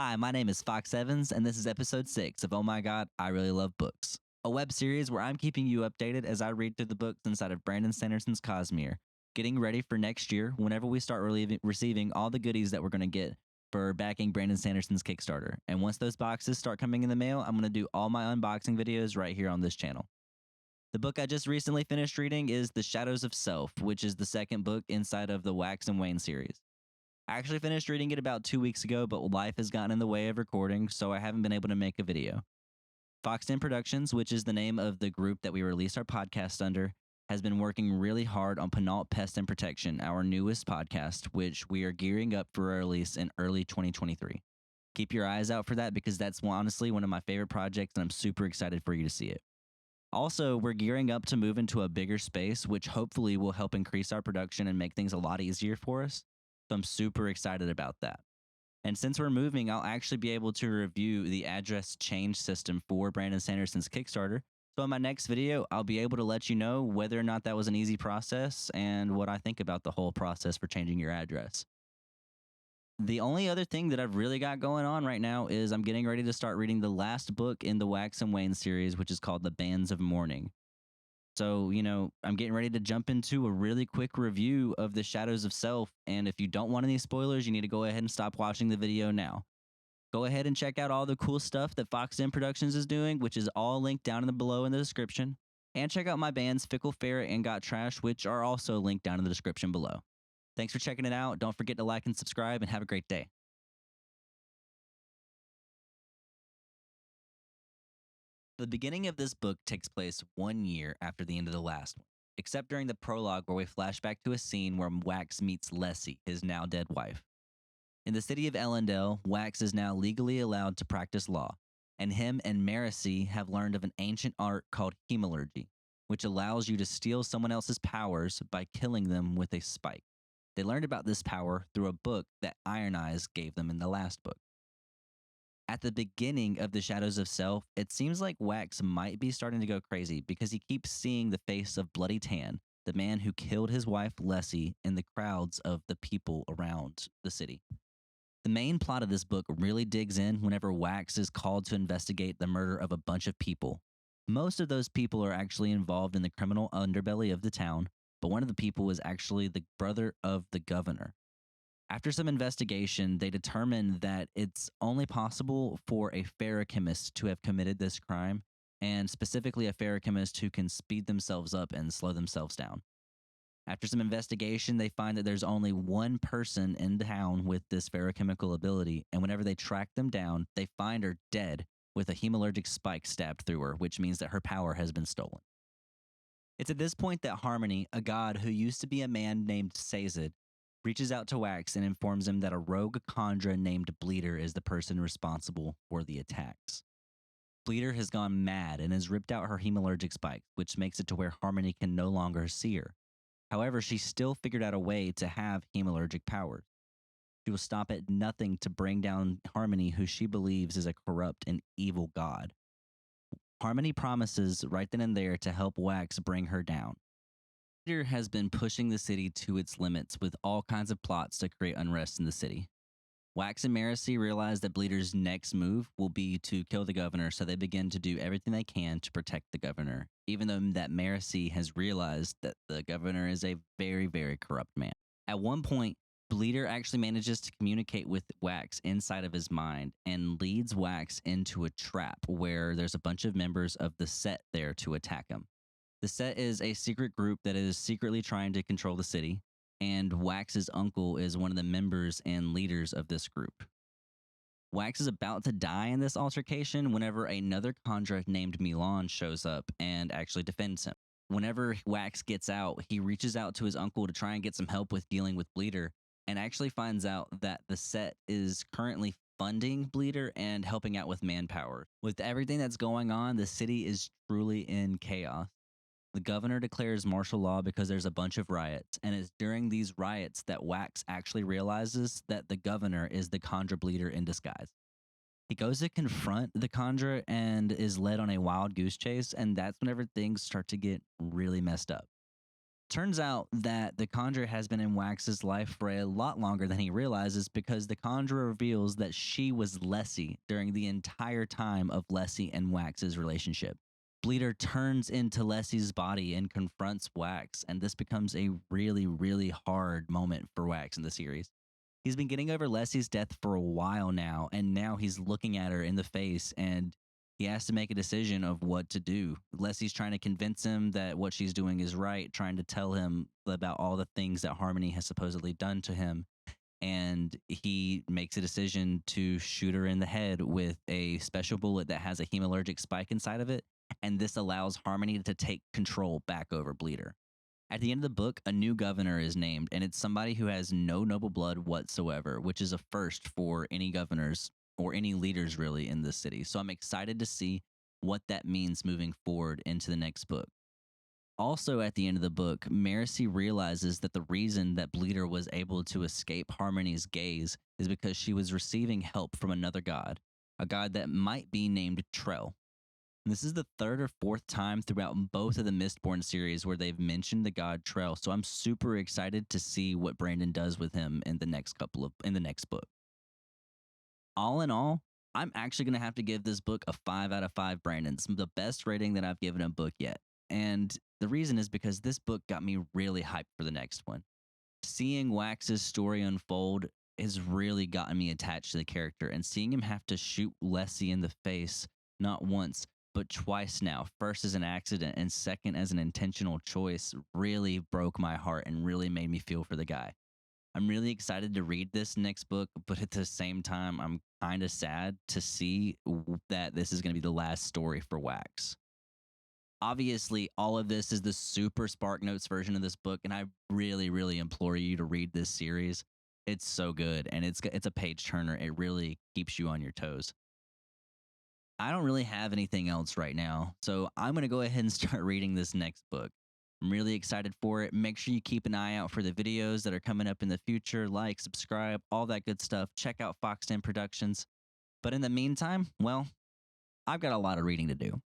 Hi, my name is Fox Evans, and this is episode 6 of Oh My God, I Really Love Books, a web series where I'm keeping you updated as I read through the books inside of Brandon Sanderson's Cosmere, getting ready for next year whenever we start receiving all the goodies that we're going to get for backing Brandon Sanderson's Kickstarter. And once those boxes start coming in the mail, I'm going to do all my unboxing videos right here on this channel. The book I just recently finished reading is The Shadows of Self, which is the second book inside of the Wax and Wayne series. I actually finished reading it about 2 weeks ago, but life has gotten in the way of recording, so I haven't been able to make a video. FoxxDenn Productions, which is the name of the group that we release our podcast under, has been working really hard on Penalt Pest and Protection, our newest podcast, which we are gearing up for a release in early 2023. Keep your eyes out for that because that's honestly one of my favorite projects, and I'm super excited for you to see it. Also, we're gearing up to move into a bigger space, which hopefully will help increase our production and make things a lot easier for us. So I'm super excited about that. And since we're moving, I'll actually be able to review the address change system for Brandon Sanderson's Kickstarter. So in my next video, I'll be able to let you know whether or not that was an easy process and what I think about the whole process for changing your address. The only other thing that I've really got going on right now is I'm getting ready to start reading the last book in the Wax and Wayne series, which is called The Bands of Mourning. So, I'm getting ready to jump into a really quick review of The Shadows of Self. And if you don't want any spoilers, you need to go ahead and stop watching the video now. Go ahead and check out all the cool stuff that FoxxDenn Productions is doing, which is all linked down below in the description. And check out my bands Fickle, Ferret, and Got Trash, which are also linked down in the description below. Thanks for checking it out. Don't forget to like and subscribe, and have a great day. The beginning of this book takes place 1 year after the end of the last one, except during the prologue where we flash back to a scene where Wax meets Lessie, his now dead wife. In the city of Ellendale, Wax is now legally allowed to practice law, and him and Marcy have learned of an ancient art called hemalurgy, which allows you to steal someone else's powers by killing them with a spike. They learned about this power through a book that Iron Eyes gave them in the last book. At the beginning of The Shadows of Self, it seems like Wax might be starting to go crazy because he keeps seeing the face of Bloody Tan, the man who killed his wife Lessie, in the crowds of the people around the city. The main plot of this book really digs in whenever Wax is called to investigate the murder of a bunch of people. Most of those people are actually involved in the criminal underbelly of the town, but one of the people is actually the brother of the governor. After some investigation, they determined that it's only possible for a ferrochemist to have committed this crime, and specifically a ferrochemist who can speed themselves up and slow themselves down. After some investigation, they find that there's only one person in town with this ferrochemical ability, and whenever they track them down, they find her dead with a hemalurgic spike stabbed through her, which means that her power has been stolen. It's at this point that Harmony, a god who used to be a man named Sazed, reaches out to Wax and informs him that a rogue Khandra named Bleeder is the person responsible for the attacks. Bleeder has gone mad and has ripped out her hemalurgic spike, which makes it to where Harmony can no longer see her. However, she still figured out a way to have hemalurgic powers. She will stop at nothing to bring down Harmony, who she believes is a corrupt and evil god. Harmony promises right then and there to help Wax bring her down. Bleeder has been pushing the city to its limits with all kinds of plots to create unrest in the city. Wax and Marcy realize that Bleeder's next move will be to kill the governor, so they begin to do everything they can to protect the governor, even though that Marcy has realized that the governor is a very, very corrupt man. At one point, Bleeder actually manages to communicate with Wax inside of his mind and leads Wax into a trap where there's a bunch of members of the Set there to attack him. The Set is a secret group that is secretly trying to control the city, and Wax's uncle is one of the members and leaders of this group. Wax is about to die in this altercation whenever another Khandra named Milan shows up and actually defends him. Whenever Wax gets out, he reaches out to his uncle to try and get some help with dealing with Bleeder, and actually finds out that the Set is currently funding Bleeder and helping out with manpower. With everything that's going on, the city is truly in chaos. The governor declares martial law because there's a bunch of riots, and it's during these riots that Wax actually realizes that the governor is the Khandra Bleeder in disguise. He goes to confront the Khandra and is led on a wild goose chase, and that's whenever things start to get really messed up. Turns out that the conjurer has been in Wax's life for a lot longer than he realizes because the conjurer reveals that she was Lessie during the entire time of Lessie and Wax's relationship. Bleeder turns into Lessie's body and confronts Wax, and this becomes a really, really hard moment for Wax in the series. He's been getting over Lessie's death for a while now, and now he's looking at her in the face and he has to make a decision of what to do. Leslie's trying to convince him that what she's doing is right, trying to tell him about all the things that Harmony has supposedly done to him. And he makes a decision to shoot her in the head with a special bullet that has a hemalurgic spike inside of it. And this allows Harmony to take control back over Bleeder. At the end of the book, a new governor is named, and it's somebody who has no noble blood whatsoever, which is a first for any governors or any leaders really in this city. So I'm excited to see what that means moving forward into the next book. Also, at the end of the book, Marcy realizes that the reason that Bleeder was able to escape Harmony's gaze is because she was receiving help from another god, a god that might be named Trell. And this is the third or fourth time throughout both of the Mistborn series where they've mentioned the god Trell. So I'm super excited to see what Brandon does with him in the next book. All in all, I'm actually going to have to give this book a 5 out of 5 Brandon. It's the best rating that I've given a book yet. And the reason is because this book got me really hyped for the next one. Seeing Wax's story unfold has really gotten me attached to the character, and seeing him have to shoot Lessie in the face not once, but twice now, first as an accident and second as an intentional choice, really broke my heart and really made me feel for the guy. I'm really excited to read this next book, but at the same time, I'm kind of sad to see that this is going to be the last story for Wax. Obviously, all of this is the super Spark Notes version of this book, and I really, really implore you to read this series. It's so good, and it's a page turner. It really keeps you on your toes. I don't really have anything else right now, so I'm going to go ahead and start reading this next book. I'm really excited for it. Make sure you keep an eye out for the videos that are coming up in the future. Like, subscribe, all that good stuff. Check out FoxxDenn Productions. But in the meantime, well, I've got a lot of reading to do.